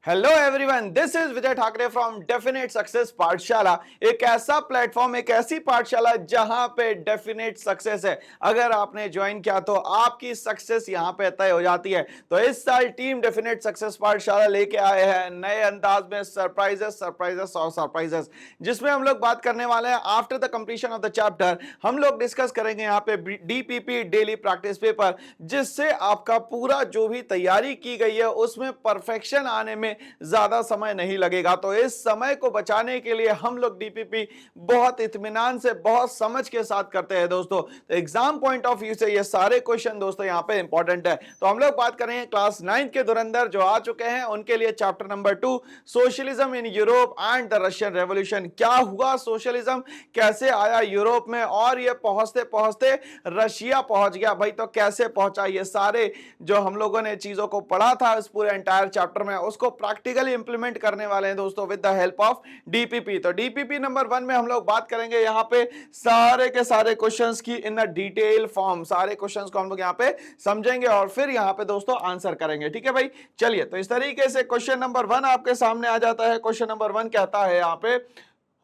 Hello everyone, this is Vijay Thackeray from definite success पाठशाला। एक ऐसा प्लेटफॉर्म, एक ऐसी पाठशाला जहां पे डेफिनेट सक्सेस है। अगर आपने ज्वाइन किया तो आपकी सक्सेस यहां पे तय हो जाती है। तो इस साल टीम डेफिनेट सक्सेस पाठशाला लेके आए हैं नए अंदाज में सरप्राइजेस सरप्राइजेस और सरप्राइजेस, जिसमें हम लोग बात करने वाले हैं after the completion of the chapter. हम लोग डिस्कस करेंगे यहाँ पे डीपीपी डेली प्रैक्टिस पेपर, जिससे आपका पूरा जो भी तैयारी की गई है उसमें परफेक्शन आने में ज्यादा समय नहीं लगेगा। तो इस समय को बचाने के लिए हम लोग डीपीपी बहुत इत्मीनान से, बहुत समझ के साथ करते हैं दोस्तों। तो एग्जाम पॉइंट ऑफ व्यू से ये सारे क्वेश्चन दोस्तों यहाँ पे इंपॉर्टेंट है। तो हम लोग बात करेंगे क्लास 9 के धुरंधर जो आ चुके हैं उनके लिए chapter number 2, socialism in Europe and the Russian revolution. क्या हुआ सोशलिज्म, कैसे आया यूरोप में और ये पहुंचते पहुंचते रशिया पहुंच गया भाई। तो कैसे पहुंचा, ये सारे जो हम लोगों ने चीजों को पढ़ा था इस पूरे एंटायर चैप्टर में, उसको प्रैक्टिकली इंप्लीमेंट करने वाले हैं दोस्तों with the help of DPP. तो डीपीपी नंबर 1 में हम लोग बात करेंगे यहाँ पे सारे के सारे क्वेश्चंस की इन अ डिटेल फॉर्म। सारे क्वेश्चंस को हम लोग यहाँ पे समझेंगे और फिर यहाँ पे दोस्तों आंसर करेंगे। ठीक है भाई, चलिए। तो इस तरीके से क्वेश्चन नंबर 1 आपके सामने आ जाता है। क्वेश्चन नंबर 1 कहता है यहाँ पे,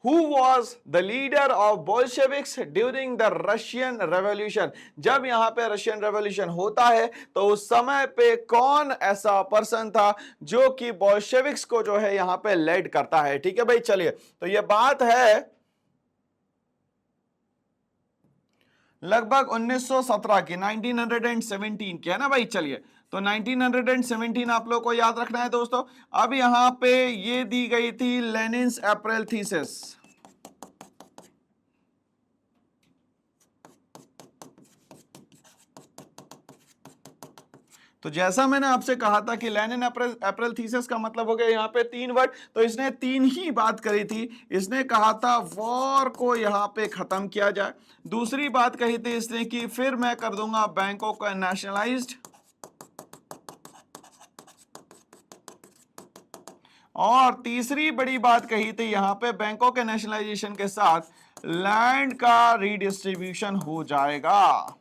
Who was the leader of Bolsheviks during the Russian Revolution? जब यहाँ पे रशियन रेवोल्यूशन होता है तो उस समय पे कौन ऐसा पर्सन था जो कि बोल्शेविक्स को जो है यहाँ पे लेड करता है। ठीक है भाई, चलिए। तो ये बात है लगभग 1917 की, 1917 की है ना भाई। चलिए, तो 1917 आप लोग को याद रखना है दोस्तों। अब यहां पे ये दी गई थी लेनिन्स अप्रैल थीसिस। तो जैसा मैंने आपसे कहा था कि लेनिन अप्रैल थीसिस का मतलब हो गया यहाँ पे 3 वर्ड। तो इसने 3 ही बात करी थी। इसने कहा था वॉर को यहाँ पे खत्म किया जाए। दूसरी बात कही थी इसने कि फिर मैं कर दूंगा बैंकों को नेशनलाइज्ड। और तीसरी बड़ी बात कही थी यहां पे बैंकों के नेशनलाइजेशन के साथ लैंड का रीडिस्ट्रीब्यूशन हो जाएगा।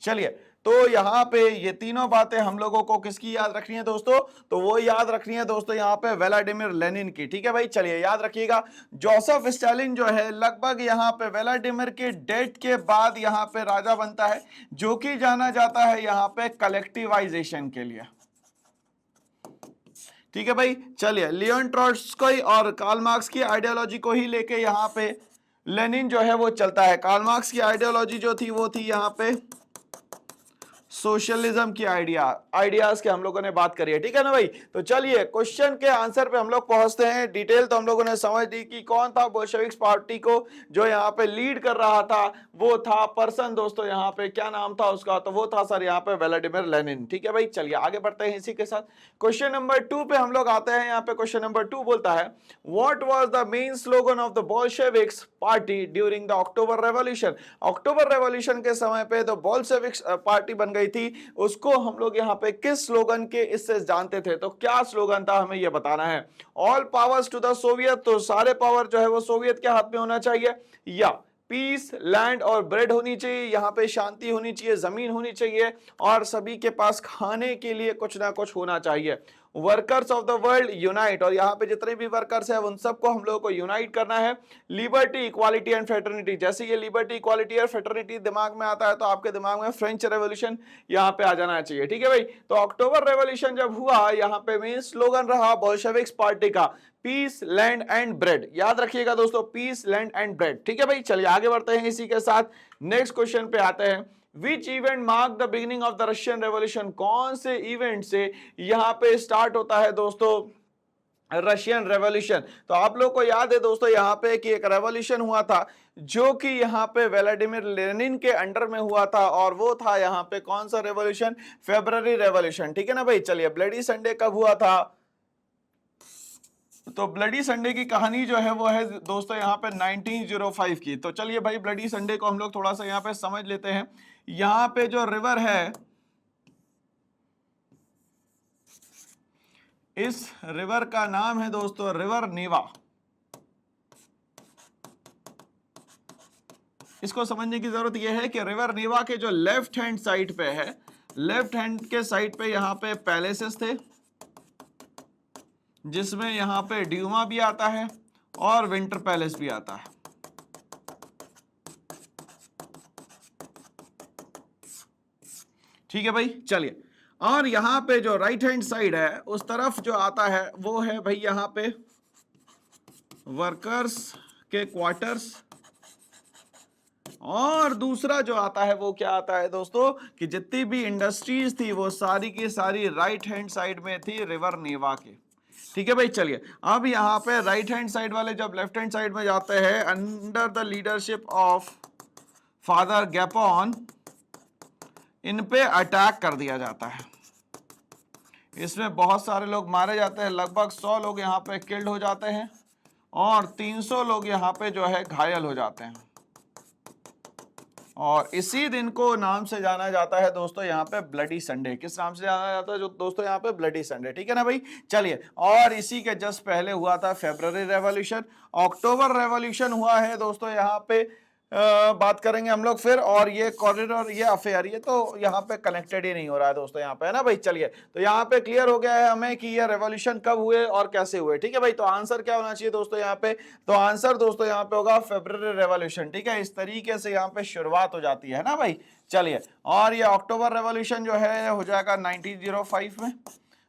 चलिए, तो यहां पे ये तीनों बातें हम लोगों को किसकी याद रखनी है दोस्तों? तो वो याद रखनी है दोस्तों यहां पे व्लादिमीर लेनिन की। ठीक है भाई, चलिए याद रखिएगा। जोसेफ स्टालिन जो है लगभग यहां पे व्लादिमीर के डेथ के बाद यहां पे राजा बनता है, जो कि जाना जाता है यहां पे कलेक्टिवाइजेशन के लिए। ठीक है भाई, चलिए। लियोन ट्रोट्स्की और कार्ल मार्क्स की आइडियोलॉजी को ही लेके यहां पे लेनिन जो है वो चलता है। कार्ल मार्क्स की आइडियोलॉजी जो थी वो थी यहां पे सोशलिज्म की आइडियाज के हम लोगों ने बात करी है। ठीक है ना भाई। तो चलिए क्वेश्चन के आंसर पे हम लोग पहुंचते हैं। डिटेल तो हम लोगों ने समझ ली कि कौन था बोल्शेविक्स पार्टी को जो यहाँ पे लीड कर रहा था। वो था पर्सन दोस्तों यहाँ पे, क्या नाम था उसका? तो वो था सर यहाँ पे व्लादिमीर लेनिन। ठीक है भाई, चलिए आगे बढ़ते हैं इसी के साथ। क्वेश्चन नंबर 2 पे हम लोग आते हैं। यहाँ पे क्वेश्चन नंबर 2 बोलता है, what was the main slogan of the Bolsheviks party during the October revolution? October revolution के समय पे तो बोल्शेविक्स पार्टी बन गई थी, उसको हम लोग यहाँ पे किस स्लोगन के इससे जानते थे? तो क्या स्लोगन था हमें यह बताना है। All powers to the Soviet, तो सारे पावर जो है वो सोवियत के हाथ में होना चाहिए। या पीस, लैंड और ब्रेड होनी चाहिए, यहाँ पे शांति होनी चाहिए, जमीन होनी चाहिए और सभी के पास खाने के लिए कुछ ना कुछ होना चाहिए। Workers of the world unite, और यहाँ पे जितने भी वर्कर्स हैं उन सबको हम लोगों को यूनाइट करना है। लिबर्टी, इक्वालिटी एंड फ्रेटर्निटी, जैसे ये लिबर्टी, इक्वालिटी और फ्रेटर्निटी दिमाग में आता है तो आपके दिमाग में फ्रेंच रेवोल्यूशन यहाँ पे आ जाना चाहिए। ठीक है भाई। तो अक्टूबर रेवोल्यूशन जब हुआ, यहाँ पे मेन स्लोगन रहा बोल्शेविक्स पार्टी का पीस, लैंड एंड ब्रेड। याद रखिएगा दोस्तों, पीस, लैंड एंड ब्रेड। ठीक है भाई, चलिए आगे बढ़ते हैं इसी के साथ। नेक्स्ट क्वेश्चन पे आते हैं। Which event mark the beginning of the Russian revolution? कौन से इवेंट से यहाँ पे स्टार्ट होता है दोस्तों रशियन रेवोल्यूशन? तो आप लोग को याद है दोस्तों यहाँ पे कि एक रेवोल्यूशन हुआ था जो कि यहाँ पे व्लादिमीर लेनिन के अंडर में हुआ था, और वो था यहाँ पे कौन सा रेवोल्यूशन? February revolution. ठीक है ना भाई, चलिए। ब्लडी संडे कब हुआ था? तो ब्लडी संडे की कहानी जो है वो है दोस्तों यहाँ पे 1905 की। तो चलिए भाई, ब्लडी संडे को हम लोग थोड़ा सा यहाँ पे समझ लेते हैं। यहाँ पे जो रिवर है, इस रिवर का नाम है दोस्तों रिवर नेवा। इसको समझने की जरूरत यह है कि रिवर नीवा के जो लेफ्ट हैंड साइड पे है, लेफ्ट हैंड के साइड पे यहाँ पे पैलेसेस थे, जिसमें यहाँ पे ड्यूमा भी आता है और विंटर पैलेस भी आता है। ठीक है भाई, चलिए। और यहाँ पे जो राइट हैंड साइड है उस तरफ जो आता है वो है भाई यहाँ पे वर्कर्स के क्वार्टर्स, और दूसरा जो आता है वो क्या आता है दोस्तों कि जितनी भी इंडस्ट्रीज थी वो सारी की सारी राइट हैंड साइड में थी रिवर नीवा के। ठीक है भाई, चलिए। अब यहाँ पे राइट हैंड साइड वाले जब लेफ्ट हैंड साइड में जाते हैं, under the leadership of father Gapon, इन पे अटैक कर दिया जाता है। इसमें बहुत सारे लोग मारे जाते हैं, लगभग 100 लोग यहाँ पे किल्ड हो जाते हैं और 300 लोग यहाँ पे जो है घायल हो जाते हैं। और इसी दिन को नाम से जाना जाता है दोस्तों यहाँ पे ब्लडी संडे। किस नाम से जाना जाता है जो दोस्तों यहाँ पे? Bloody Sunday. ठीक है ना भाई, चलिए। और इसी के जस्ट पहले हुआ था फेब्रुअरी रेवोल्यूशन। अक्टूबर रेवोल्यूशन हुआ है दोस्तों यहाँ पे बात करेंगे हम लोग फिर। और ये कॉरिडोर, ये अफेयर, ये तो यहाँ पे कनेक्टेड ही नहीं हो रहा है दोस्तों यहाँ पे, है ना भाई। चलिए, तो यहाँ पे क्लियर हो गया है हमें कि ये रेवोल्यूशन कब हुए और कैसे हुए। ठीक है भाई, तो आंसर क्या होना चाहिए दोस्तों यहाँ पे? तो आंसर दोस्तों यहाँ पे होगा फेब्रुअरी रेवोल्यूशन। ठीक है, इस तरीके से यहाँ पे शुरुआत हो जाती है ना भाई। चलिए, और ये अक्टूबर रेवोल्यूशन जो है हो जाएगा 1905 में,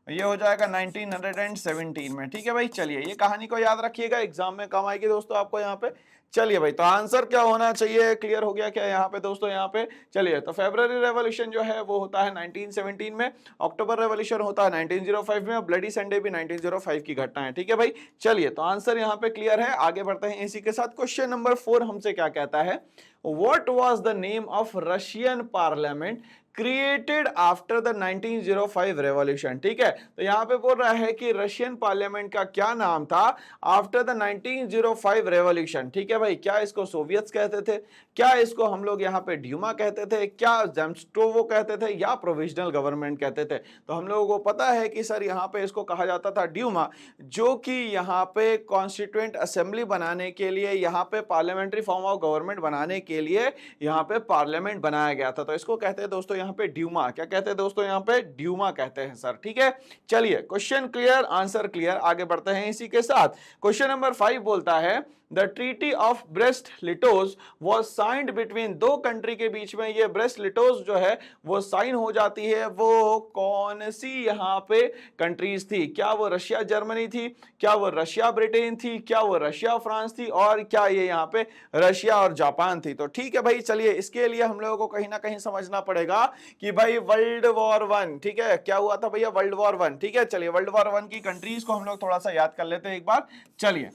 ये हो जाएगा 1917 में। ठीक है भाई, चलिए, ये कहानी को याद रखिएगा, एग्जाम में काम आएगी दोस्तों आपको यहाँ पे। चलिए भाई, तो आंसर क्या होना चाहिए? क्लियर हो गया क्या यहाँ पे दोस्तों? यहाँ पे चलिए, तो फेब्रुअरी रेवोल्यूशन जो है वो होता है 1917 में, अक्टूबर रेवोल्यूशन होता है 1905 में, और ब्लडी संडे भी 1905 की घटना है। ठीक है भाई, चलिए, तो आंसर यहाँ पे क्लियर है। आगे बढ़ते हैं इसी के साथ। क्वेश्चन नंबर 4 हमसे क्या कहता है? What was the name of Russian parliament created after the 1905 revolution? ठीक है, तो यहाँ पे बोल रहा है कि रशियन पार्लियामेंट का क्या नाम था आफ्टर द 1905 रेवोल्यूशन। ठीक है भाई, क्या इसको सोवियत्स कहते थे, क्या इसको हम लोग यहाँ पे ड्यूमा कहते थे, क्या जेम्स्टोवो कहते थे, या प्रोविजनल गवर्नमेंट कहते थे? तो हम लोगों को पता है कि सर यहाँ पे इसको कहा जाता था ड्यूमा, जो कि यहाँ पे कॉन्स्टिट्यूएंट असेंबली बनाने के लिए, यहाँ पे पार्लियामेंट्री फॉर्म ऑफ गवर्नमेंट बनाने के लिए यहाँ पे पार्लियामेंट बनाया गया था। तो इसको कहते हैं दोस्तों यहाँ पे ड्यूमा। क्या कहते हैं दोस्तों यहाँ पे? ड्यूमा कहते हैं सर। ठीक है, चलिए, क्वेश्चन क्लियर, आंसर क्लियर। आगे बढ़ते हैं इसी के साथ। क्वेश्चन नंबर 5 बोलता है the treaty of Brest Litovsk was signed between, दो कंट्री के बीच में ये ब्रेस्ट लिटोज जो है वो साइन हो जाती है। वो कौन सी यहाँ पे कंट्रीज थी? क्या वो रशिया जर्मनी थी, क्या वो रशिया ब्रिटेन थी, क्या वो रशिया फ्रांस थी, और क्या ये यहाँ पे रशिया और जापान थी? तो ठीक है भाई, चलिए, इसके लिए हम लोगों को कहीं ना कहीं समझना पड़ेगा कि भाई वर्ल्ड वॉर 1, ठीक है, क्या हुआ था भैया? World war 1। ठीक है, चलिए, वर्ल्ड वॉर 1 की कंट्रीज को हम लोग थोड़ा सा याद कर लेते हैं एक बार। चलिए,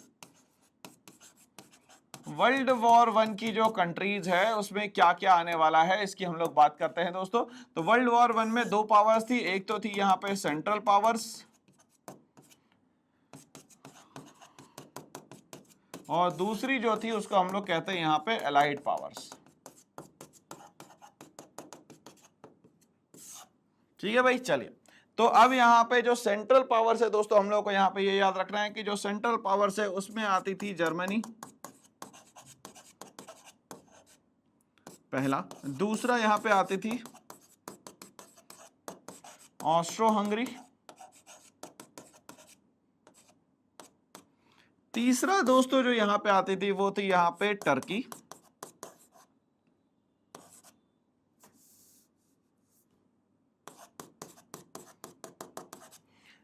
वर्ल्ड वॉर 1 की जो कंट्रीज है उसमें क्या क्या आने वाला है इसकी हम लोग बात करते हैं दोस्तों। तो वर्ल्ड वॉर 1 में दो पावर्स थी, एक तो थी यहाँ पे सेंट्रल पावर्स, और दूसरी जो थी उसको हम लोग कहते हैं यहाँ पे एलाइड पावर्स। ठीक है भाई, चलिए, तो अब यहाँ पे जो सेंट्रल पावर्स है दोस्तों, हम लोग को यहाँ पे ये याद रखना है कि जो सेंट्रल पावर्स है उसमें आती थी जर्मनी पहला, दूसरा यहाँ पे आती थी ऑस्ट्रो हंगरी, तीसरा दोस्तों जो यहाँ पे आती थी वो थी यहाँ पे टर्की,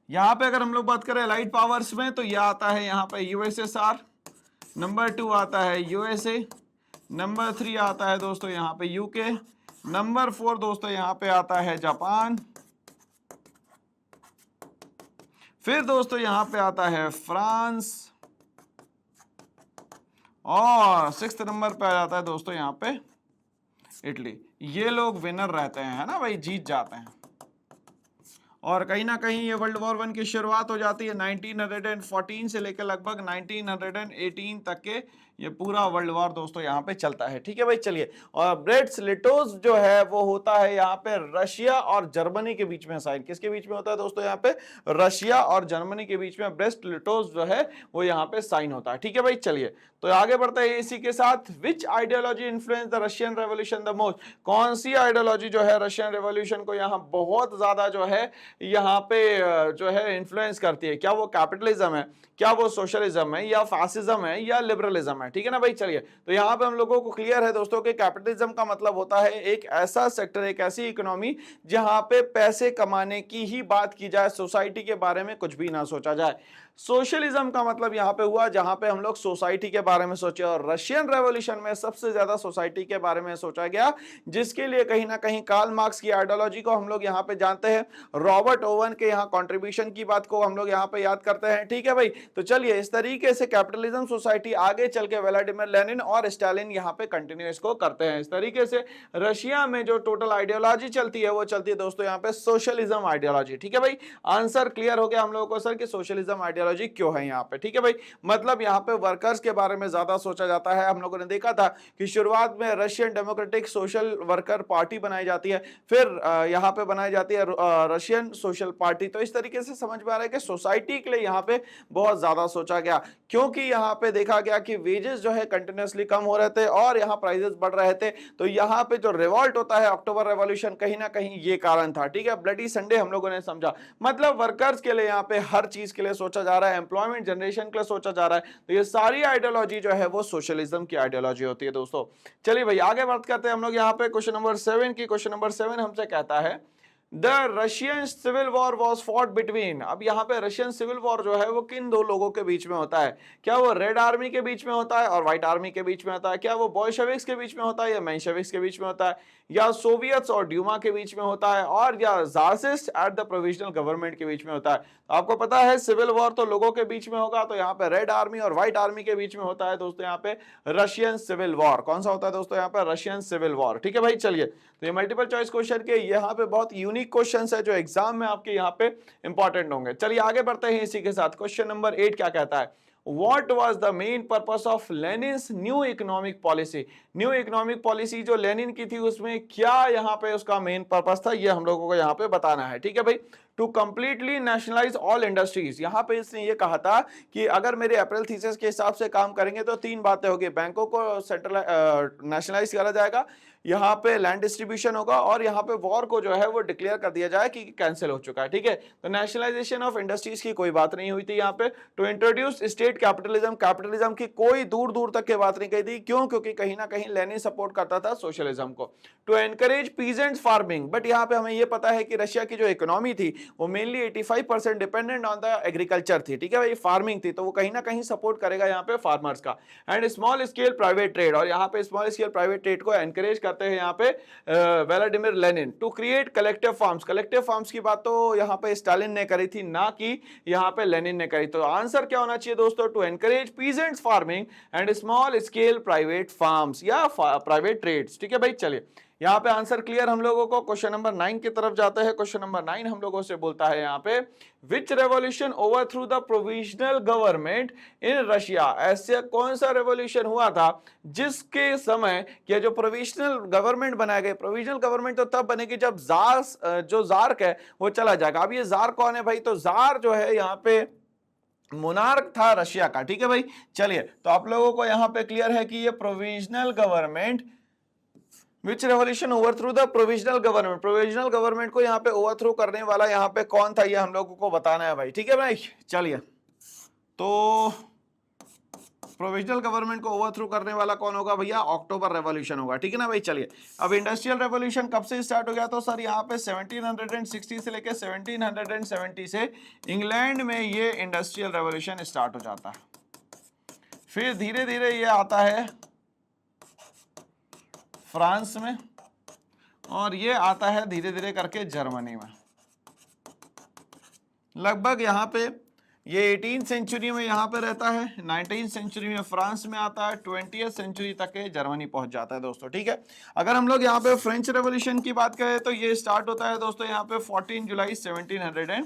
यहाँ पे अगर हम लोग बात करें एलाइड पावर्स में तो यह आता है यहाँ पे यूएसएसआर, नंबर 2 आता है यूएसए, नंबर 3 आता है दोस्तों यहाँ पे यूके, नंबर 4 दोस्तों यहाँ पे आता है जापान, फिर दोस्तों यहाँ पे आता है फ्रांस, और 6th नंबर पे आ जाता है दोस्तों यहाँ पे इटली। ये लोग विनर रहते हैं, है ना भाई, जीत जाते हैं। और कहीं ना कहीं ये वर्ल्ड वॉर 1 की शुरुआत हो जाती है 1914 से लेकर लगभग 1918 तक के ये पूरा वर्ल्ड वॉर दोस्तों यहाँ पे चलता है, ठीक है भाई। चलिए, और ब्रेस्ट लिटोस जो है वो होता है यहाँ पे रशिया और जर्मनी के बीच में साइन। किसके बीच में होता है दोस्तों? यहाँ पे रशिया और जर्मनी के बीच में ब्रेस्ट लिटोस जो है वो यहाँ पे साइन होता है, ठीक है भाई। चलिए, तो आगे बढ़ते हैं इसी के साथ। Which ideology influence the Russian revolution the most? कौन सी आइडियोलॉजी जो है रशियन रेवोल्यूशन को यहाँ बहुत ज्यादा जो है यहाँ पे जो है इन्फ्लुएंस करती है? क्या वो कैपिटलिज्म है, क्या वो सोशलिज्म है, या फासिज्म है, या लिबरलिज्म है? ठीक है ना भाई। चलिए, तो यहाँ पे हम लोगों को क्लियर है दोस्तों कि कैपिटलिज्म का मतलब होता है एक ऐसा सेक्टर, एक ऐसी इकोनॉमी जहां पे पैसे कमाने की ही बात की जाए, सोसाइटी के बारे में कुछ भी ना सोचा जाए। सोशलिज्म का मतलब यहां पे हुआ जहां पे हम लोग सोसाइटी के बारे में सोचे, और रशियन रेवोल्यूशन में सबसे ज्यादा सोसाइटी के बारे में सोचा गया, जिसके लिए कहीं ना कहीं कार्ल मार्क्स की आइडियोलॉजी को हम लोग यहाँ पे जानते हैं, रॉबर्ट ओवन के यहाँ कंट्रीब्यूशन की बात को हम लोग यहाँ पे याद करते हैं, ठीक है भाई। तो चलिए, इस तरीके से कैपिटलिज्म सोसाइटी आगे चल के व्लादिमीर लेनिन और स्टालिन यहाँ पे कंटिन्यू इसको करते हैं। इस तरीके से रशिया में जो टोटल आइडियोलॉजी चलती है वो चलती है दोस्तों यहाँ पे सोशलिज्म आइडियोलॉजी, ठीक है भाई। आंसर क्लियर हो गया हम लोगों को सर कि सोशलिज्म आइडियोलॉजी क्यों है यहाँ पे, ठीक है भाई। मतलब यहाँ पे वर्कर्स के बारे में ज्यादा सोचा जाता है। हम लोगों ने देखा था कि शुरुआत में Russian democratic social worker party बनाई जाती है, फिर यहाँ पे बनाई जाती है रशियन सोशल पार्टी। तो इस तरीके से समझ में आ रहा है कि सोसाइटी के लिए यहाँ पे बहुत ज्यादा सोचा गया, क्योंकि यहाँ पे देखा गया कि वेजेस जो है कंटिन्यूअसली कम हो रहे थे और यहाँ प्राइसेस बढ़ रहे थे। तो यहाँ पे जो रिवॉल्ट होता है, अक्टूबर रेवोल्यूशन, कहीं ना कहीं ये कारण था, ठीक है। ब्लडी संडे हम लोगों ने समझा, मतलब वर्कर्स के लिए यहाँ पे हर चीज के लिए सोचा जा रहा है, एम्प्लॉयमेंट जनरेशन के लिए सोचा जा रहा है। तो ये सारी आइडियोलॉजी जो है वो सोशलिज्म की आइडियोलॉजी होती है दोस्तों। चलिए भाई, आगे बात करते हैं हम लोग यहाँ पे क्वेश्चन नंबर 7 की। क्वेश्चन नंबर 7 हमसे कहता है the Russian civil war was fought between. अब यहाँ पे रशियन सिविल वॉर जो है वो किन दो लोगों के बीच में होता है? क्या वो रेड आर्मी के बीच में होता है और व्हाइट आर्मी के बीच में होता है? क्या वो बोल्शेविक्स के बीच में होता है या मेंशेविक्स के बीच में होता है? या सोवियत्स और ड्यूमा के बीच में होता है? और या जारसिस्ट एट द प्रोविजनल गवर्नमेंट के बीच में होता है? तो आपको पता है सिविल वॉर तो लोगों के बीच में होगा, तो यहाँ पे रेड आर्मी और व्हाइट आर्मी के बीच में होता है दोस्तों यहाँ पे रशियन सिविल वॉर। कौन सा होता है दोस्तों यहाँ पे? रशियन सिविल वॉर, ठीक है भाई। चलिए, तो ये मल्टीपल चॉइस क्वेश्चन के यहाँ पे बहुत यूनिक क्वेश्चन है जो एग्जाम में आपके यहाँ पे इंपॉर्टेंट होंगे। चलिए आगे बढ़ते हैं इसी के साथ। क्वेश्चन नंबर 8 क्या कहता है? What was the main purpose of Lenin's new economic policy? New economic policy जो लेनिन की थी उसमें क्या यहाँ पे उसका मेन पर्पस था, ये हम लोगों को यहाँ पे बताना है, ठीक है भाई। To completely nationalise all industries. यहाँ पे इसने ये कहा था कि अगर मेरे अप्रैल थीसिस के हिसाब से काम करेंगे तो तीन बातें होगी, बैंकों को सेंट्रल नेशनलाइज करा जाएगा, यहाँ पे लैंड डिस्ट्रीब्यूशन होगा, और यहाँ पे वॉर को जो है वो डिक्लेयर कर दिया जाए कि कैंसिल हो चुका है, ठीक है। तो नेशनलाइजेशन ऑफ इंडस्ट्रीज की कोई बात नहीं हुई थी यहाँ पे। To introduce state capitalism, capitalism की कोई दूर दूर तक की बात नहीं कही थी। क्यों? क्योंकि कहीं ना कहीं लेनिन सपोर्ट करता था सोशलिज्म को। To encourage peasants farming, but यहाँ पे हमें ये पता है कि रशिया की जो इकोनॉमी थी वो mainly 85% dependent on the agriculture थी, ठीक है भाई, फार्मिंग थी, तो वो कहीं ना कहीं सपोर्ट करेगा यहाँ पे फार्मर्स का। And small scale private trade, और यहाँ पे स्मॉल स्केल प्राइवेट ट्रेड को एनकरेज करते हैं यहाँ पे Vladimir Lenin. To create collective farms, collective farms की बात तो यहाँ पे स्टालिन ने करी थी, ना कि यहाँ पे लेनिन ने करी। तो आंसर क्या होना चाहिए दोस्तों? To encourage peasants farming and small scale private farms या प्राइवेट ट्रेड्स, ठीक है भाई। चलिए, यहाँ पे आंसर क्लियर हम लोगों को। क्वेश्चन नंबर 9 की तरफ जाते हैं। क्वेश्चन नंबर 9 हम लोगों से बोलता है यहाँ पे which revolution overthrew the provisional government in Russia. ऐसे कौन सा रेवोल्यूशन हुआ था जिसके समय ये जो प्रोविजनल गवर्नमेंट बनाया गया? प्रोविजनल गवर्नमेंट तो तब बनेगी जब जो जार्क है वो चला जाएगा। अब ये जार कौन है भाई? तो जार जो है यहाँ पे मोनार्क था रशिया का, ठीक है भाई। चलिए, तो आप लोगों को यहाँ पे क्लियर है कि ये provisional government, which revolution overthrew the provisional government, provisional government को यहाँ पे ओवरथ्रू करने वाला यहाँ पे कौन था, ये हम लोगों को बताना है भाई, ठीक है भाई। चलिए, तो प्रोविजनल गवर्नमेंट को ओवरथ्रू करने वाला कौन होगा भैया? अक्टूबर रेवोल्यूशन होगा, ठीक है ना भाई। चलिए, अब इंडस्ट्रियल रेवोल्यूशन कब से स्टार्ट हो गया? तो सर यहाँ पे 1760 से लेके 1770 से इंग्लैंड में ये इंडस्ट्रियल रेवोल्यूशन स्टार्ट हो जाता है। फिर धीरे धीरे ये आता है फ्रांस में, और ये आता है धीरे धीरे करके जर्मनी में। लगभग यहाँ पे ये 18th सेंचुरी में यहाँ पे रहता है, 19th सेंचुरी में फ्रांस में आता है, 20th सेंचुरी तक ये जर्मनी पहुंच जाता है दोस्तों, ठीक है। अगर हम लोग यहाँ पे फ्रेंच रेवोल्यूशन की बात करें तो ये स्टार्ट होता है दोस्तों यहाँ पे 14 जुलाई 1789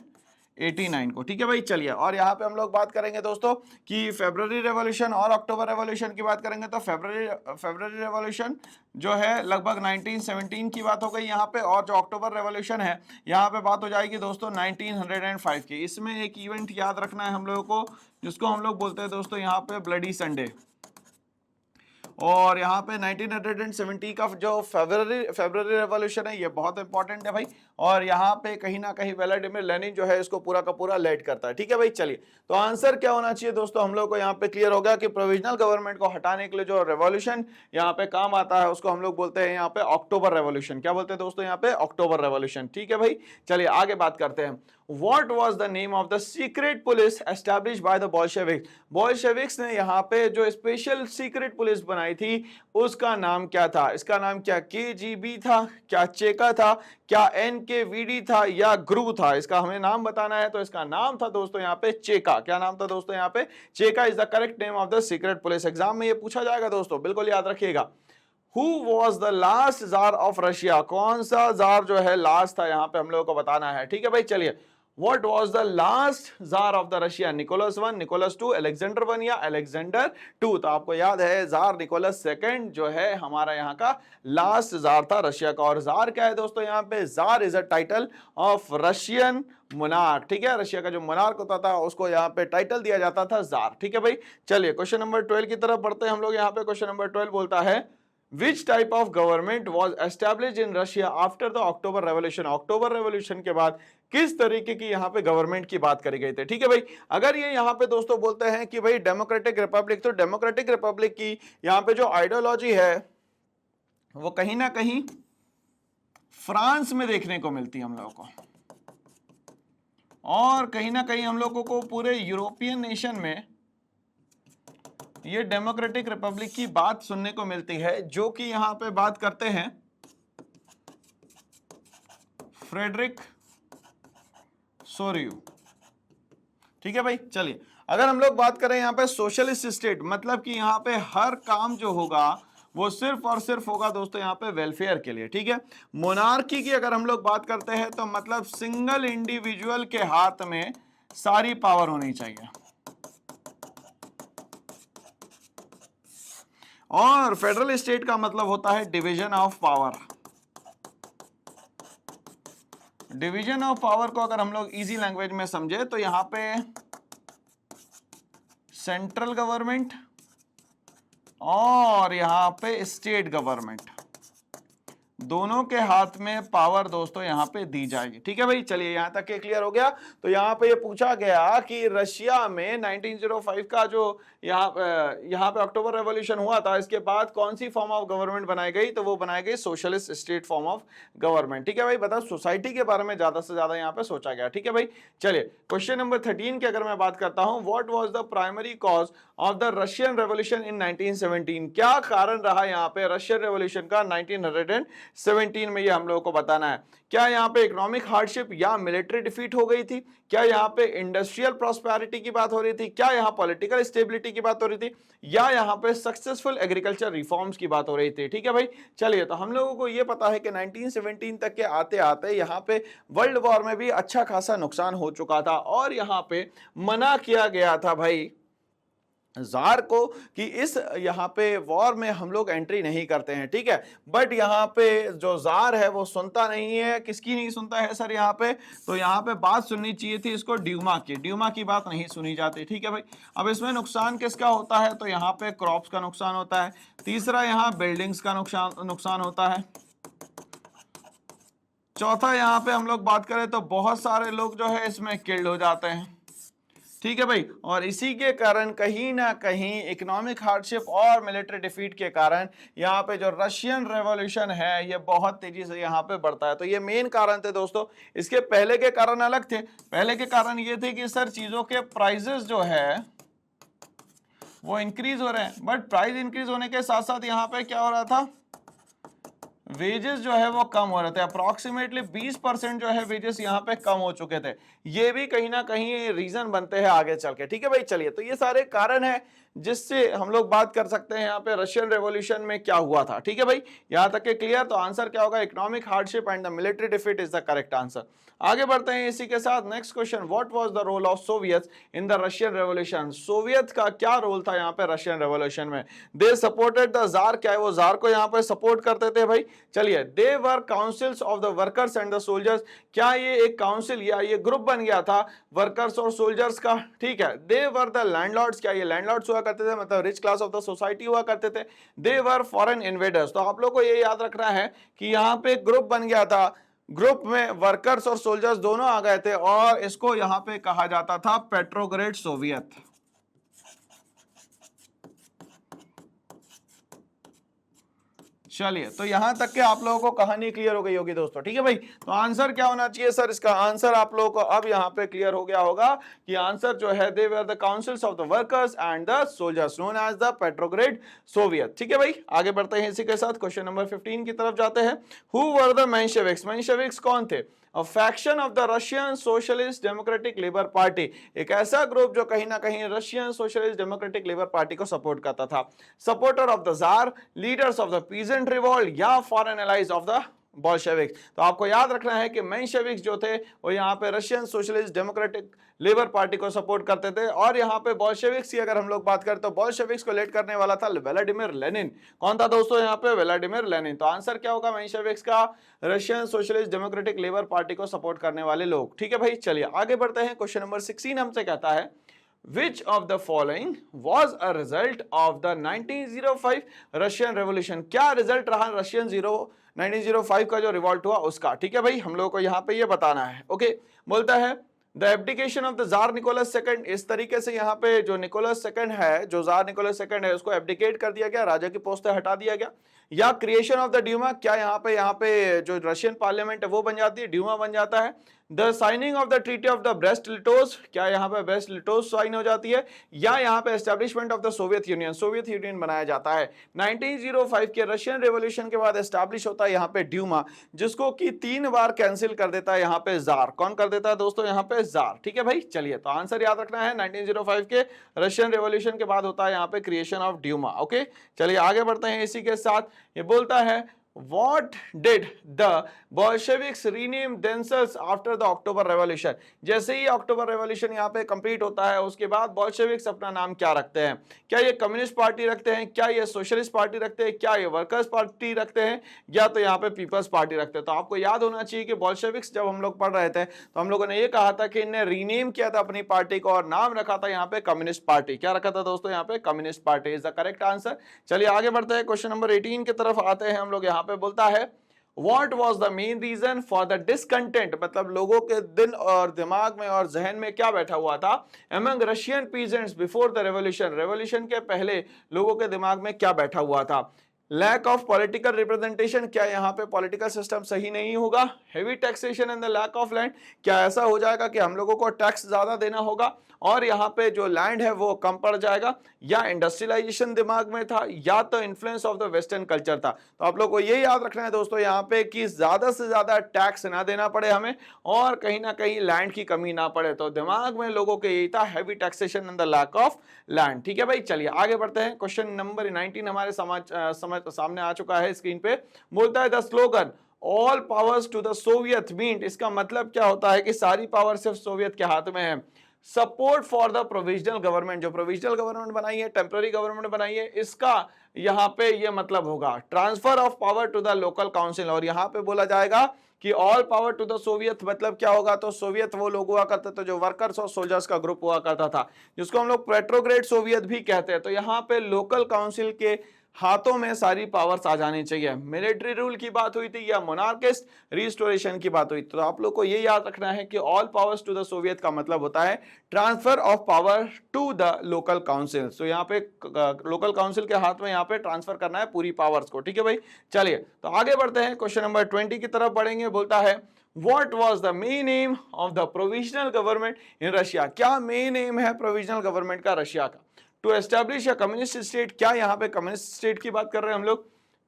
89 को, ठीक है भाई। चलिए, और यहाँ पे हम लोग बात करेंगे दोस्तों कि फेब्रुअरी रेवोल्यूशन और अक्टूबर रेवोल्यूशन की बात करेंगे तो फेब्रुअरी रेवोल्यूशन जो है लगभग 1917 की बात हो गई यहाँ पे, और जो अक्टूबर रेवोल्यूशन है यहाँ पे बात हो जाएगी दोस्तों 1905 की। इसमें एक इवेंट याद रखना है हम लोगों को, जिसको हम लोग बोलते हैं दोस्तों यहाँ पे ब्लडी संडे। और यहाँ पे 1970 का जो फेब्रुअरी रेवोल्यूशन है ये बहुत इंपॉर्टेंट है भाई, और यहाँ पे कहीं ना कहीं व्लादिमीर लेनिन जो है इसको पूरा का पूरा लीड करता है, ठीक है भाई। चलिए, तो आंसर क्या होना चाहिए दोस्तों, हम लोग को यहाँ पे क्लियर हो गया कि प्रोविजनल गवर्नमेंट को हटाने के लिए जो रेवोल्यूशन यहाँ पे काम आता है उसको हम लोग बोलते हैं यहाँ पे अक्टूबर रेवोल्यूशन। क्या बोलते हैं दोस्तों यहाँ पे, अक्टूबर रेवोल्यूशन, ठीक है भाई। चलिए आगे बात करते हैं। What was the name of the secret police established by the Bolsheviks? Bolsheviks ने यहाँ पे जो स्पेशल सीक्रेट पुलिस बनाई थी उसका नाम क्या था? इसका नाम क्या KGB था, क्या चेका था, क्या NKVD था, या ग्रू था? इसका हमें नाम बताना है, तो इसका नाम था दोस्तों यहाँ पे चेका। क्या नाम था दोस्तों यहाँ पे, Cheka is the correct name of the secret police. Exam में ये पूछा जाएगा दोस्तों, बिल्कुल याद रखिएगा। Who was the last czar of Russia? कौन सा जार जो है लास्ट था, यहाँ पे हम लोगों को बताना है, ठीक है भाई। चलिए, What was the last czar of the Russia? Nicholas 1, Nicholas 2, Alexander 1 या अलेक्जेंडर 2? तो आपको याद है जार निकोलस सेकंड जो है हमारा यहाँ का लास्ट जार था रशिया का। और जार क्या है दोस्तों यहाँ पे, jar is a title of Russian monarch, ठीक है। रशिया का जो मोनार्क होता था उसको यहाँ पे टाइटल दिया जाता था जार, ठीक है भाई। चलिए क्वेश्चन नंबर 12 की तरफ बढ़ते हैं हम लोग। यहाँ पे क्वेश्चन नंबर 12 बोलता है Which type of government was established in Russia after the October Revolution? October revolution के बाद किस तरीके की यहाँ पे गवर्नमेंट की बात करी गई थी, ठीक है भाई। अगर ये यहाँ पे दोस्तों बोलते हैं कि भाई डेमोक्रेटिक रिपब्लिक, तो डेमोक्रेटिक रिपब्लिक की यहाँ पे जो आइडियोलॉजी है वो कहीं ना कहीं फ्रांस में देखने को मिलती है हम लोगों को, और कहीं ना कहीं हम लोगों को पूरे यूरोपियन नेशन में ये डेमोक्रेटिक रिपब्लिक की बात सुनने को मिलती है, जो कि यहां पे बात करते हैं फ्रेडरिक सोरियू, ठीक है भाई। चलिए, अगर हम लोग बात करें यहाँ पे सोशलिस्ट स्टेट, मतलब कि यहाँ पे हर काम जो होगा वो सिर्फ और सिर्फ होगा दोस्तों यहाँ पे वेलफेयर के लिए, ठीक है। मोनार्की की अगर हम लोग बात करते हैं तो मतलब सिंगल इंडिविजुअल के हाथ में सारी पावर होनी चाहिए, और फेडरल स्टेट का मतलब होता है division of power. Division of power को अगर हम लोग इजी लैंग्वेज में समझे तो यहां पे सेंट्रल गवर्नमेंट और यहां पे स्टेट गवर्नमेंट दोनों के हाथ में पावर दोस्तों यहाँ पे दी जाएगी, ठीक है भाई। चलिए यहाँ तक के क्लियर हो गया। तो यहाँ पे ये पूछा गया कि रशिया में 1905 का जो यहाँ पे अक्टूबर रेवोल्यूशन हुआ था, इसके बाद कौन सी फॉर्म ऑफ गवर्नमेंट बनाई गई, तो वो बनाई गई socialist state form of government, ठीक है भाई। बता, सोसाइटी के बारे में ज्यादा से ज्यादा यहाँ पे सोचा गया, ठीक है भाई। चलिए क्वेश्चन नंबर 13 की अगर मैं बात करता हूँ, what was the primary cause of the Russian revolution in 1917? क्या कारण रहा यहाँ पे रशियन रेवोल्यूशन का 1917 में, ये हम लोगों को बताना है। क्या यहाँ पे इकोनॉमिक हार्डशिप या मिलिट्री डिफीट हो गई थी? क्या यहाँ पे इंडस्ट्रियल प्रॉस्पेरिटी की बात हो रही थी? क्या यहाँ पॉलिटिकल स्टेबिलिटी की बात हो रही थी? या यहाँ पे सक्सेसफुल एग्रीकल्चर रिफॉर्म्स की बात हो रही थी, ठीक है भाई। चलिए, तो हम लोगों को ये पता है कि 1917 तक के आते आते यहाँ पे वर्ल्ड वॉर में भी अच्छा खासा नुकसान हो चुका था, और यहाँ पे मना किया गया था भाई जार को कि इस यहाँ पे वॉर में हम लोग एंट्री नहीं करते हैं, ठीक है। बट यहाँ पे जो जार है वो सुनता नहीं है। किसकी नहीं सुनता है सर यहाँ पे? तो यहाँ पे बात सुननी चाहिए थी इसको ड्यूमा की बात नहीं सुनी जाती, ठीक है भाई। अब इसमें नुकसान किसका होता है? तो यहाँ पे क्रॉप्स का नुकसान होता है। तीसरा यहाँ बिल्डिंग्स का नुकसान होता है। चौथा यहाँ पे हम लोग बात करें तो बहुत सारे लोग जो है इसमें किल्ड हो जाते हैं, ठीक है भाई। और इसी के कारण कहीं ना कहीं इकोनॉमिक हार्डशिप और मिलिट्री डिफीट के कारण यहाँ पे जो रशियन रेवोल्यूशन है ये बहुत तेजी से यहाँ पे बढ़ता है। तो ये मेन कारण थे दोस्तों। इसके पहले के कारण अलग थे। पहले के कारण ये थे कि सर चीजों के प्राइसेस जो है वो इंक्रीज हो रहे हैं, बट प्राइस इंक्रीज होने के साथ साथ यहाँ पे क्या हो रहा था, वेजेस जो है वो कम हो रहे थे। अप्रोक्सीमेटली 20% जो है वेजेस यहाँ पे कम हो चुके थे। ये भी कहीं ना कहीं रीजन बनते हैं आगे चल के, ठीक है भाई। चलिए, तो ये सारे कारण है जिससे हम लोग बात कर सकते हैं यहाँ पे रशियन रेवोल्यूशन में क्या हुआ था। ठीक है भाई, यहाँ तक के क्लियर। तो आंसर क्या होगा, economic hardship and the military defeat is the correct answer. आगे बढ़ते हैं इसी के साथ next question, what was the role of Soviet in the Russian revolution. Soviet का क्या रोल था यहाँ पे रशियन रेवोल्यूशन में। दे सपोर्टेड द जार, क्या है वो जार को यहाँ पे सपोर्ट करते थे भाई। चलिए, they were councils of the workers and the soldiers, क्या ये एक काउंसिल या ये ग्रुप बन गया था वर्कर्स और सोल्जर्स का। ठीक है, दे वर द लैंडलॉर्ड्स, क्या ये लैंडलॉर्ड्स हुआ करते थे, मतलब rich class of the society हुआ करते थे। दे वर फॉरेन इन्वेडर्स, तो आप लोग को ये याद रखना है कि यहाँ पे ग्रुप बन गया था, ग्रुप में वर्कर्स और सोल्जर्स दोनों आ गए थे और इसको यहां पे कहा जाता था पेट्रोग्रेड सोवियत। चलिए, तो यहां तक के आप लोगों को कहानी क्लियर हो गई होगी दोस्तों। ठीक है भाई, तो आंसर क्या होना चाहिए सर, इसका आंसर आप लोगों को अब यहां पे क्लियर हो गया होगा कि आंसर जो है they were the councils of the workers and the soldiers known as the Petrograd Soviet. ठीक है भाई, आगे बढ़ते हैं इसी के साथ क्वेश्चन नंबर 15 की तरफ जाते हैं। हु वर द मेंशेविक्स, मेंशेविक्स कौन थे। A faction of the Russian Socialist Democratic Labour Party, एक ऐसा ग्रुप जो कहीं ना कहीं Russian Socialist Democratic Labour Party को सपोर्ट करता था। Supporter of the tsar, leaders of the peasant revolt या foreign allies of the Bolsheviks. तो आपको याद रखना है कि मेंशेविक्स जो थे वो यहाँ पे Russian Socialist Democratic Labour Party को सपोर्ट करते थे। और यहाँ पे बोल्शेविक्स की अगर हम लोग बात करें तो बोल्शेविक्स को लीड करने वाला था व्लादिमीर लेनिन। कौन था दोस्तों यहाँ पे, व्लादिमीर लेनिन। तो आंसर क्या होगा मेंशेविक्स का, Russian Socialist Democratic Labour Party को सपोर्ट करने वाले लोग। ठीक है भाई, चलिए आगे बढ़ते हैं। क्वेश्चन नंबर 16 हमसे कहता है Which of the following was a result of the 1905 Russian revolution, क्या रिजल्ट रहा रशियन 1905 का जो रिवॉल्ट हुआ उसका। ठीक है भाई, हम लोगों को यहाँ पे ये बताना है। ओके, बोलता है the abdication of the czar Nicholas second, इस तरीके से यहाँ पे जो निकोलस सेकंड है, जो जार निकोलस सेकंड है, उसको एब्डिकेट कर दिया गया, राजा की पोस्ट से हटा दिया गया। या क्रिएशन ऑफ द ड्यूमा, क्या यहाँ पे जो रशियन पार्लियामेंट है वो बन जाती है, ड्यूमा बन जाता है। The signing of the treaty of the Brest Litovsk, क्या यहाँ पे ब्रेस्ट लिटोस साइन हो जाती है। या यहाँ पे establishment of the Soviet union, Soviet union बनाया जाता है। 1905 के रशियन रेवोल्यूशन के बाद एस्टैब्लिश होता है यहाँ पे ड्यूमा, जिसको कि 3 बार कैंसिल कर देता है यहाँ पे जार। कौन कर देता है दोस्तों, यहाँ पे जार। ठीक है भाई, चलिए तो आंसर याद रखना है 1905 के रशियन रेवोल्यूशन के बाद होता है यहाँ पे क्रिएशन ऑफ ड्यूमा। ओके, चलिए आगे बढ़ते हैं इसी के साथ। ये बोलता है What did the Bolsheviks rename themselves after the October Revolution? जैसे ही अक्टूबर रेवोल्यूशन यहाँ पे कंप्लीट होता है उसके बाद बोल्शेविक्स अपना नाम क्या रखते हैं। क्या ये कम्युनिस्ट पार्टी रखते हैं, क्या ये सोशलिस्ट पार्टी रखते हैं, क्या ये वर्कर्स पार्टी रखते हैं, या तो यहाँ पे पीपल्स पार्टी रखते हैं। तो आपको याद होना चाहिए कि बोल्शेविक्स जब हम लोग पढ़ रहे थे तो हम लोगों ने ये कहा था कि इन्हें रीनेम किया था अपनी पार्टी को और नाम रखा था यहाँ पे कम्युनिस्ट पार्टी। क्या रखा था दोस्तों, यहाँ पे communist party is the correct answer. चलिए आगे बढ़ते हैं, क्वेश्चन नंबर 18 की तरफ आते हैं हम लोग। यहाँ पे बोलता है What was the main reason for the discontent, मतलब लोगों के दिल और दिमाग में और जहन में क्या बैठा हुआ था among Russian peasants before the revolution, revolution के पहले लोगों के दिमाग में क्या बैठा हुआ था। लैक ऑफ पॉलिटिकल रिप्रेजेंटेशन, क्या यहाँ पे पॉलिटिकल सिस्टम सही नहीं होगा। Heavy taxation and the lack of land, क्या ऐसा हो जाएगा कि हम लोगों को टैक्स ज्यादा देना होगा और यहाँ पे जो लैंड है वो कम पड़ जाएगा। या इंडस्ट्रियलाइजेशन दिमाग में था, या तो influence of the western culture था। तो आप लोग को ये याद रखना है दोस्तों यहाँ पे कि ज्यादा से ज्यादा टैक्स ना देना पड़े हमें और कहीं ना कहीं लैंड की कमी ना पड़े। तो दिमाग में लोगों के यही था, heavy taxation and the lack of land. ठीक है भाई, चलिए आगे बढ़ते हैं। क्वेश्चन नंबर 19 हमारे सामने आ चुका है स्क्रीन पे। बोलता है the slogan all powers to the Soviet mean, इसका मतलब क्या होता है कि सारी पावर सिर्फ सोवियत के हाथ में है। Support for the provisional government, जो प्रोविजनल गवर्नमेंट बनाई है, टेम्पररी गवर्नमेंट बनाई है, इसका यहाँ पे ये मतलब होगा transfer of power to the local council. और यहाँ पे बोला जाएगा कि all power to the Soviet मतलब क्या होगा, तो सोवियत वो लोग हुआ करते थे जो वर्कर्स और सोल्जर्स का ग्रुप हुआ करता था, जिसको हम लोग पेट्रोग्रेड सोवियत भी कहते हैं। तो यहाँ पे लोकल काउंसिल के हाथों में सारी पावर्स आ जानी चाहिए। मिलिट्री रूल की बात हुई थी या मोनार्किस्ट रिस्टोरेशन की बात हुई। तो आप लोग को ये याद रखना है कि all powers to the Soviet का मतलब होता है transfer of power to the local council. तो यहाँ पे लोकल काउंसिल के हाथ में यहाँ पे ट्रांसफर करना है पूरी पावर्स को। ठीक है भाई, चलिए तो आगे बढ़ते हैं, क्वेश्चन नंबर 20 की तरफ बढ़ेंगे। बोलता है What was the main aim of the provisional government in Russia? क्या मेन एम है प्रोविजनल गवर्नमेंट का रशिया का? To establish a communist state, क्या यहाँ पे कम्युनिस्ट स्टेट की बात कर रहे हैं हम लोग।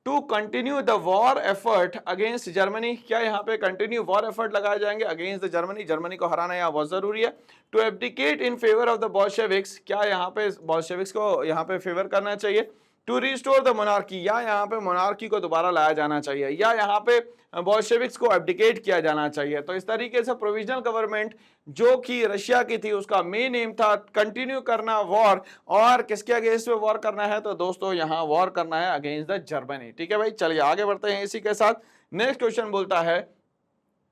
To continue the war effort against Germany, क्या यहाँ पे कंटिन्यू वॉर एफर्ट लगाए जाएंगे अगेंस्ट द जर्मनी, जर्मनी को हराना यहाँ बहुत जरूरी है। To abdicate in favour of the Bolsheviks, क्या यहाँ पे बोल्शेविक्स को यहाँ पे फेवर करना चाहिए। टू रिस्टोर द मोनार्की, या यहाँ पे मोनार्की को दोबारा लाया जाना चाहिए, या यहाँ पे बोल्शेविक्स को एब्डिकेट किया जाना चाहिए। तो इस तरीके से प्रोविजनल गवर्नमेंट जो कि रशिया की थी उसका मेन एम था कंटिन्यू करना वॉर, और किसके अगेंस्ट में वॉर करना है, तो दोस्तों यहाँ वॉर करना है अगेंस्ट द जर्मनी। ठीक है भाई, चलिए आगे बढ़ते हैं इसी के साथ। नेक्स्ट क्वेश्चन बोलता है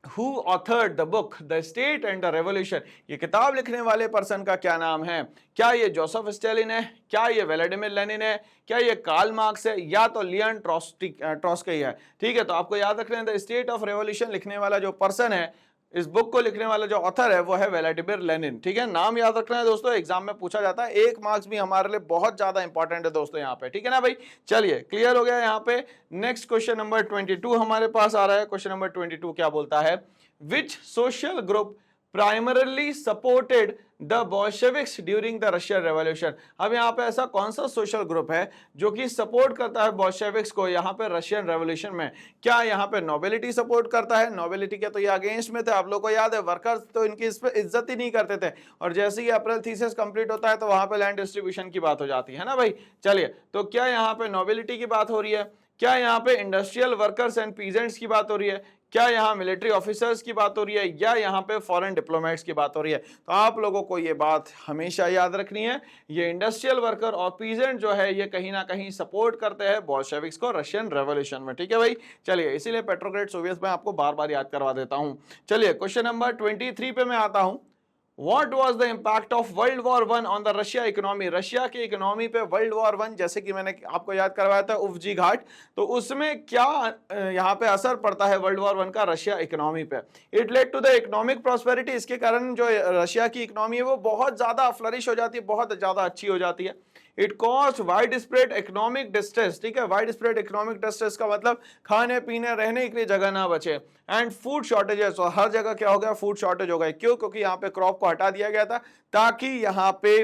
Who authored the book The State and the Revolution, ये किताब लिखने वाले पर्सन का क्या नाम है। क्या ये जोसेफ स्टालिन है, क्या ये व्लादिमीर लेनिन है, क्या ये कार्ल मार्क्स है, या तो लियन ट्रॉट्स्की है। ठीक है, तो आपको याद रखना है द स्टेट ऑफ रेवोल्यूशन लिखने वाला जो पर्सन है, इस बुक को लिखने वाला जो ऑथर है वो है व्लादिमीर लेनिन। ठीक है, नाम याद रखना है दोस्तों, एग्जाम में पूछा जाता है, 1 मार्क्स भी हमारे लिए बहुत ज्यादा इंपॉर्टेंट है दोस्तों यहाँ पे। ठीक है ना भाई, चलिए क्लियर हो गया यहाँ पे। नेक्स्ट क्वेश्चन नंबर 22 हमारे पास आ रहा है। क्वेश्चन नंबर 22 क्या बोलता है, which social group primarily supported the Bolsheviks during the Russian revolution. अब यहाँ पे ऐसा कौन सा सोशल ग्रुप है जो कि सपोर्ट करता है बोल्शेविक्स को यहाँ पे रशियन रेवोल्यूशन में। क्या यहाँ पे नोबिलिटी सपोर्ट करता है, नोबिलिटी के तो ये अगेंस्ट में थे, आप लोगों को याद है, वर्कर्स तो इनकी इस पे इज्जत ही नहीं करते थे, और जैसे ही अप्रैल थीसिस कंप्लीट होता है तो वहां पे लैंड डिस्ट्रीब्यूशन की बात हो जाती है ना भाई। चलिए, तो क्या यहाँ पे नोबिलिटी की बात हो रही है, क्या यहाँ पे इंडस्ट्रियल वर्कर्स एंड पीजेंट्स की बात हो रही है, क्या यहाँ मिलिट्री ऑफिसर्स की बात हो रही है, या यहाँ पे फॉरेन डिप्लोमेट्स की बात हो रही है। तो आप लोगों को ये बात हमेशा याद रखनी है, ये इंडस्ट्रियल वर्कर और पीजेंट जो है ये कहीं ना कहीं सपोर्ट करते हैं बोल्शेविक्स को रशियन रेवोल्यूशन में। ठीक है भाई, चलिए इसीलिए पेट्रोग्रेड सोवियत में आपको बार बार याद करवा देता हूं। चलिए क्वेश्चन नंबर 23 पे मैं आता हूं। What was the impact of World War I on the Russia economy? Russia की इकोनॉमी पे World War I, जैसे कि मैंने आपको याद करवाया था उफ्जी घाट, तो उसमें क्या यहाँ पे असर पड़ता है World War I का रशिया इकोनॉमी पे। It led to the economic prosperity, इसके कारण जो रशिया की इकोनॉमी है वो बहुत ज्यादा फ्लरिश हो जाती है, बहुत ज्यादा अच्छी हो जाती है। It cost wide spread economic distress, ठीक है, वाइड स्प्रेड इकोनॉमिक डिस्ट्रेस का मतलब खाने पीने रहने के लिए जगह ना बचे, एंड फूड शॉर्टेजेस, और हर जगह क्या हो गया, फूड शॉर्टेज हो गए। क्यों, क्योंकि यहाँ पे क्रॉप को हटा दिया गया था ताकि यहाँ पे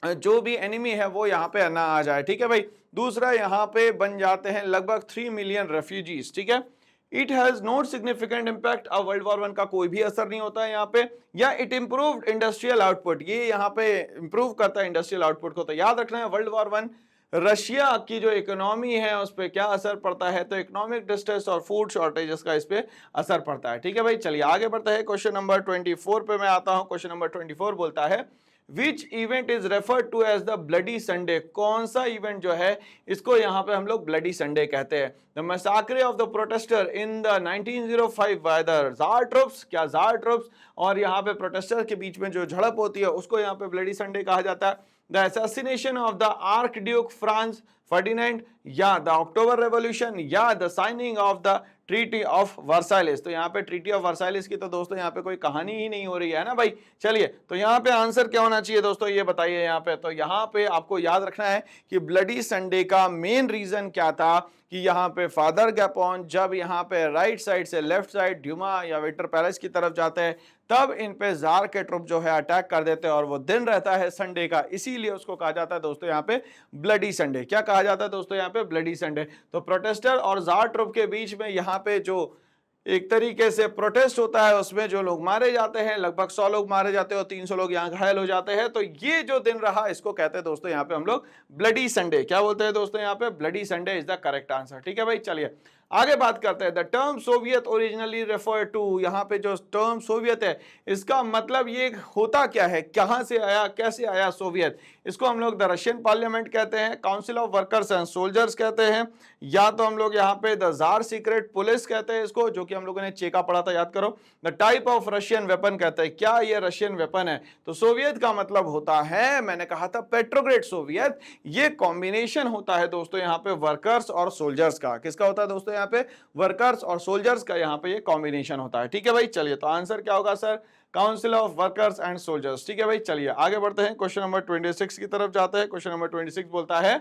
जो भी एनिमी है वो यहाँ पे ना आ जाए। ठीक है भाई, दूसरा यहाँ पे बन जाते हैं लगभग 3 मिलियन रेफ्यूजीज। ठीक है, it has not significant impact, अब वर्ल्ड वॉर 1 का कोई भी असर नहीं होता है यहाँ पे। या इट इंप्रूव्ड इंडस्ट्रियल आउटपुट, ये यहाँ पे इंप्रूव करता है इंडस्ट्रियल आउटपुट को। तो याद रखना है वर्ल्ड वॉर 1 रशिया की जो इकोनॉमी है उस पर क्या असर पड़ता है, तो इकोनॉमिक डिस्ट्रेस और फूड शॉर्टेजेस का इस पे असर पड़ता है। ठीक है भाई, चलिए आगे बढ़ता है। क्वेश्चन नंबर 24 पे मैं आता हूं। क्वेश्चन नंबर 24 बोलता है which event is referred to as the bloody Sunday, कौन सा इवेंट जो है इसको यहाँ पे हम लोग ब्लडी संडे कहते हैं। The massacre of the protester in the 1905 by the tsar troops, क्या जार ट्रूप्स और यहाँ पे प्रोटेस्टर के बीच में जो झड़प होती है उसको यहाँ पे ब्लडी संडे कहा जाता है। The assassination of the archduke Franz Ferdinand, या द अक्टूबर रेवोल्यूशन, या the signing of the treaty of Versailles. तो यहाँ पे ट्रीटी ऑफ वर्साइलेस की तो दोस्तों यहाँ पे कोई कहानी ही नहीं हो रही है ना भाई। चलिए, तो यहाँ पे आंसर क्या होना चाहिए दोस्तों, ये बताइए यहाँ पे। तो यहाँ पे आपको याद रखना है कि ब्लडी संडे का मेन रीजन क्या था कि यहाँ पे फादर गैपोन जब यहाँ पे राइट साइड से लेफ्ट साइड ड्यूमा या विक्टर पैलेस की तरफ जाते हैं तब इन पे जार के ट्रुप जो है अटैक कर देते हैं, और वो दिन रहता है संडे का, इसीलिए उसको कहा जाता है दोस्तों यहाँ पे ब्लडी संडे। क्या कहा जाता है दोस्तों यहाँ पे, ब्लडी संडे। तो प्रोटेस्टर और जार ट्रुप के बीच में यहाँ पे जो एक तरीके से प्रोटेस्ट होता है उसमें जो लोग मारे जाते हैं, लगभग 100 लोग मारे जाते हैं और 300 लोग यहाँ घायल हो जाते हैं। तो ये जो दिन रहा इसको कहते हैं दोस्तों यहाँ पे हम लोग ब्लडी संडे। क्या बोलते हैं दोस्तों यहाँ पे, bloody Sunday is the correct answer. ठीक है भाई, चलिए आगे बात करते हैं। The term Soviet originally refer to, यहाँ पे जो टर्म सोवियत है इसका मतलब ये होता क्या है, कहां से आया, कैसे आया सोवियत। इसको हम लोग द रशियन पार्लियामेंट कहते हैं, council of workers and soldiers कहते हैं, या तो हम लोग यहाँ पे द जार सीक्रेट पुलिस कहते हैं इसको, जो कि हम लोगों ने चेका पढ़ा था, याद करो। The type of Russian weapon कहते हैं, क्या ये रशियन वेपन है। तो सोवियत का मतलब होता है, मैंने कहा था पेट्रोग्रेड सोवियत, ये कॉम्बिनेशन होता है दोस्तों यहाँ पे वर्कर्स और सोल्जर्स का। किसका होता है दोस्तों यहाँ पे, वर्कर्स और सोल्जर्स का यहाँ पे ये कॉम्बिनेशन होता है। ठीक है भाई, चलिए तो आंसर क्या होगा sir, council of workers and soldiers. ठीक है भाई, चलिए आगे बढ़ते हैं। क्वेश्चन नंबर 26 की तरफ जाते हैं। क्वेश्चन नंबर 26 बोलता है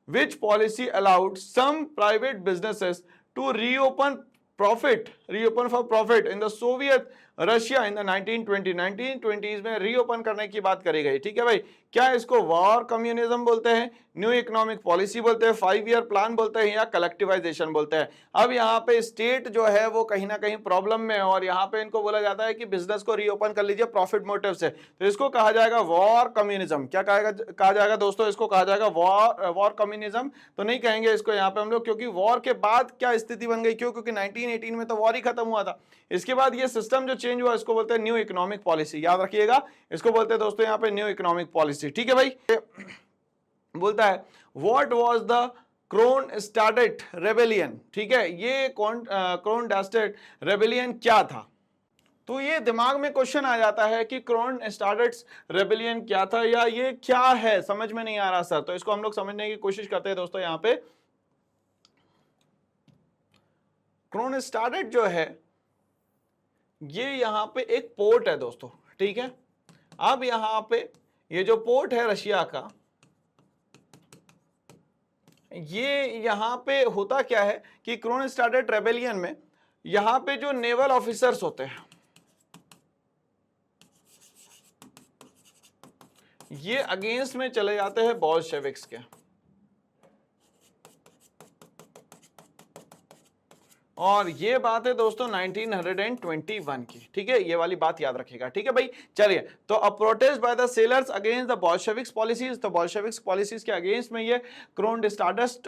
which policy allowed some private businesses to reopen for profit in the Soviet Russia in the 1920s में रीओपन करने की बात करी गई। ठीक है भाई, क्या इसको वॉर कम्युनिज्म बोलते हैं, न्यू इकोनॉमिक पॉलिसी बोलते हैं, 5 ईयर प्लान बोलते हैं, या कलेक्टिवाइजेशन बोलते हैं। अब यहाँ पे स्टेट जो है वो कहीं ना कहीं प्रॉब्लम में है और यहाँ पे इनको बोला जाता है कि बिजनेस को रीओपन कर लीजिए प्रॉफिट मोटिव से, तो इसको कहा जाएगा वॉर कम्युनिज्म। क्या कहा जाएगा दोस्तों, इसको कहा जाएगा वॉर कम्युनिज्म। तो नहीं कहेंगे इसको यहाँ पे हम लोग, क्योंकि वॉर के बाद क्या स्थिति बन गई, क्यों, क्योंकि 1918 में तो वॉर ही खत्म हुआ था। इसके बाद ये सिस्टम जो चेंज हुआ इसको बोलते हैं न्यू इकोनॉमिक पॉलिसी। याद रखिएगा, इसको बोलते हैं दोस्तों यहाँ पे न्यू इकोनॉमिक पॉलिसी। ठीक है भाई, बोलता है व्हाट वाज द क्रोनस्टाडेट रेबेलियन। ठीक है, ये क्रोनस्टाडेट रेबेलियन क्या था। तो ये दिमाग में क्वेश्चन आ जाता है कि क्रोनस्टाडेट रेबेलियन क्या था या ये क्या है, समझ में नहीं आ रहा सर। तो इसको हम लोग समझने की कोशिश करते हैं दोस्तों। यहाँ पे क्रोनस्टाडेट जो है ये यहाँ पे एक पोर्ट है दोस्तों। ठीक है, अब यहाँ पे ये जो पोर्ट है रशिया का, ये यहाँ पे होता क्या है कि क्रोनस्टाडेट रेबेलियन में यहाँ पे जो नेवल ऑफिसर्स होते हैं ये अगेंस्ट में चले जाते हैं बोल्शेविक्स के। और ये बात है दोस्तों 1921 की। ठीक है, ये वाली बात याद रखिएगा। ठीक है भाई, चलिए, तो a protest by the sailors against the Bolsheviks policies. तो बोल्शेविक्स पॉलिसीज के अगेंस्ट में ये क्रोनस्टाडेट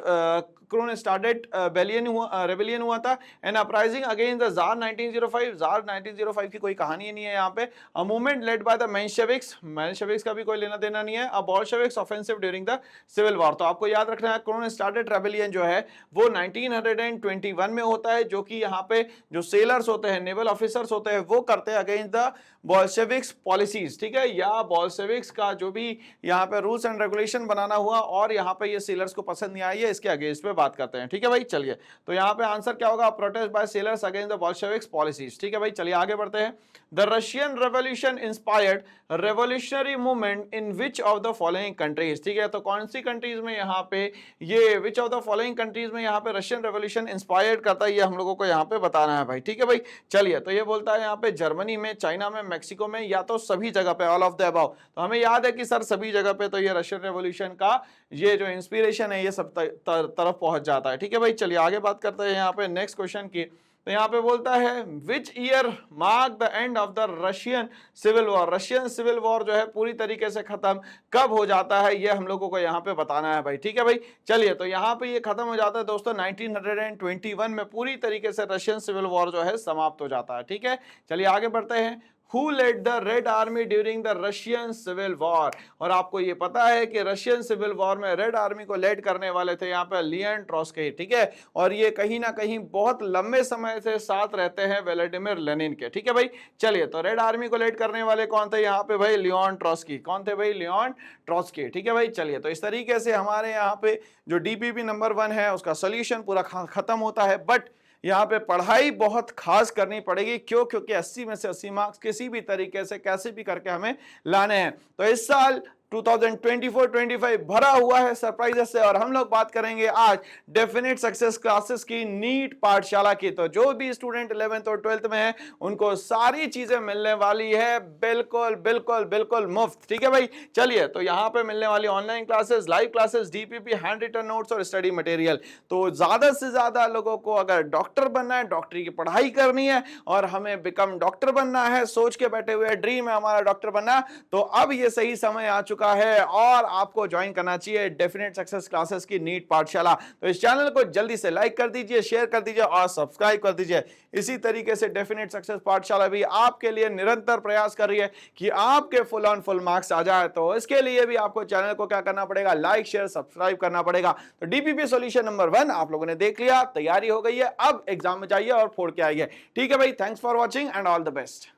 रेबेलियन हुआ था। And uprising against the tsar 1905। जार 1905 की कोई कहानी नहीं है यहाँ पे। A movement led by the Mensheviks का भी कोई लेना देना नहीं है। A Bolsheviks offensive during the civil war. तो आपको याद रखना है क्रोनस्टाडेट रेबेलियन जो है वो 1921 में होता है, जो कि यहाँ पे जो सेलर्स होते हैं, नेवल ऑफिसर्स होते हैं, वो करते हैं अगेंस्ट द बोल्शेविक्स पॉलिसीज। ठीक है, या बोल्शेविक्स का जो भी यहाँ पे रूल्स एंड रेगुलेशन बनाना हुआ और यहाँ पे ये सेलर्स को पसंद नहीं आई है, इसके अगेंस्ट में बात करते हैं। ठीक है भाई, चलिए, तो यहाँ पे आंसर क्या होगा, protest by sailors against the Bolsheviks policies. ठीक है भाई, चलिए आगे बढ़ते हैं। The Russian revolution inspired revolutionary movement in which of the following countries. ठीक है, तो कौन सी कंट्रीज में यहाँ पे ये विच ऑफ द फॉलोइंग कंट्रीज में यहाँ पे रशियन रेवोल्यूशन इंस्पायर्ड करता है, ये हम लोगों को यहाँ पे बताना है भाई। ठीक है भाई, चलिए, तो ये बोलता है यहाँ पे जर्मनी में, चाइना में, मैक्सिको में, या तो सभी जगह पे, ऑल ऑफ द अबव। तो हमें याद है कि सर सभी जगह पे तो ये रशियन रेवोल्यूशन का ये जो इंस्पिरेशन है ये सब तरफ पहुंच जाता है। ठीक है भाई, चलिए आगे बात करते हैं यहाँ पे नेक्स्ट क्वेश्चन की। तो यहाँ पे बोलता है which year mark the end of the Russian civil war. Russian civil war जो है पूरी तरीके से खत्म कब हो जाता है, ये हम लोगों को यहाँ पे बताना है भाई। ठीक है भाई, चलिए, तो यहाँ पे ये खत्म हो जाता है दोस्तों 1921 में, पूरी तरीके से रशियन सिविल वॉर जो है समाप्त हो जाता है। ठीक है, चलिए आगे बढ़ते हैं। Who led the Red Army during the Russian Civil War? और आपको ये पता है कि रशियन सिविल वॉर में रेड आर्मी को लेड करने वाले थे यहाँ पे लियोन ट्रॉट्स्की। ठीक है, और ये कहीं ना कहीं बहुत लंबे समय से साथ रहते हैं व्लादिमीर लेनिन के। ठीक है भाई, चलिए, तो रेड आर्मी को लेड करने वाले कौन थे यहाँ पे भाई, लियोन ट्रॉट्स्की। कौन थे भाई, लियोन ट्रॉट्स्की। ठीक है भाई, चलिए, तो इस तरीके से हमारे यहाँ पे जो डीपीपी नंबर 1 है उसका सोल्यूशन पूरा खत्म होता है। बट यहाँ पे पढ़ाई बहुत खास करनी पड़ेगी, क्यों, क्योंकि 80 में से 80 मार्क्स किसी भी तरीके से कैसे भी करके हमें लाने हैं। तो इस साल 2024-25 भरा हुआ है सरप्राइजेस से, और हम लोग बात करेंगे आज डेफिनेट सक्सेस क्लासेस की नीट पाठशाला की। तो जो भी स्टूडेंट 11th और 12th में है उनको सारी चीजें मिलने वाली है बिल्कुल बिल्कुल बिल्कुल मुफ्त। ठीक है भाई, चलिए, तो यहाँ पे मिलने वाली online classes, live classes, DPP, hand written notes और स्टडी मटेरियल। तो ज्यादा से ज्यादा लोगों को अगर डॉक्टर बनना है, डॉक्टरी की पढ़ाई करनी है और हमें बिकम डॉक्टर बनना है, सोच के बैठे हुए ड्रीम है हमारा डॉक्टर बनना, तो अब ये सही समय आ चुका है और आपको ज्वाइन करना चाहिए डेफिनेट सक्सेस क्लासेस की नीट पाठशाला। तो इस चैनल को जल्दी से लाइक कर दीजिए, शेयर कर दीजिए और सब्सक्राइब कर दीजिए। इसी तरीके से डेफिनेट सक्सेस पाठशाला भी आपके लिए निरंतर प्रयास कर रही है कि आपके फुल ऑन फुल मार्क्स आ जाए। तो इसके लिए भी आपको चैनल को क्या करना पड़ेगा, लाइक शेयर सब्सक्राइब करना पड़ेगा। तो डीपीपी सॉल्यूशन नंबर 1 आप लोगों ने देख लिया, तैयारी हो गई है, अब एग्जाम में जाइए और फोड़ के आइए। ठीक है भाई, thanks for watching and all the best.